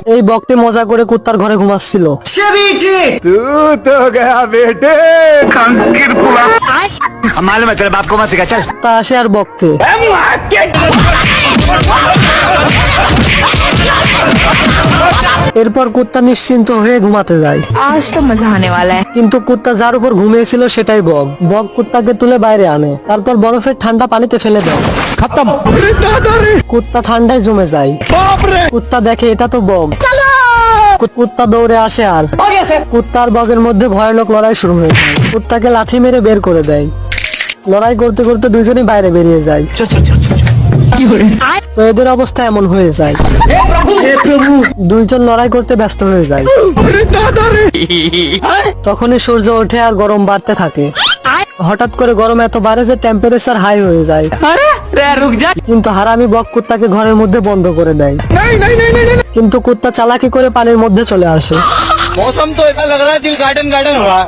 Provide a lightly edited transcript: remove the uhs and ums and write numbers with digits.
এই বকটি মজা করে কুত্তার ঘরে ঘুমাচ্ছিল। मालूम है तेरे बाप को मत सिखा चल। তা আসে আর বককে। এরপর কুত্তা নিশ্চিন্ত হয়ে ঘুমাতে যায়। आज तो मजा आने वाला है। কিন্তু কুত্তা যার উপর ঘুমিয়েছিল সেটাই বক। বক কুত্তাকে তুলে বাইরে আনে, তারপর বরফের ঠান্ডা পানিতে ফেলে দেয়। खत्म। কুত্তা ঠান্ডায় জমে যায়। কুত্তা দেখে এটা তো বক। কুত্তা দৌড়ে আসে আর কুত্তার বগের মধ্যে ভয়ানক লড়াই শুরু হয়ে যায়। কুত্তাকে লাথি মেরে বের করে দেয়। লড়াই করতে করতে দুইজনই বাইরে বেরিয়ে যায়। তো এদের অবস্থা এমন হয়ে যায়। দুইজন লড়াই করতে ব্যস্ত হয়ে যায়। তখনই সূর্য ওঠে আর গরম বাড়তে থাকে। হঠাৎ করে গরম এত বাড়ে যে টেম্পারেচার হাই হয়ে যায়। কিন্তু হারামি বক কুত্তাকে ঘরের মধ্যে বন্ধ করে দেয়। কিন্তু কুত্তা চালাকি করে পানির মধ্যে চলে আসে। मौसम तो ऐसा लग रहा है दिल गार्डन गार्डन हो रहा है।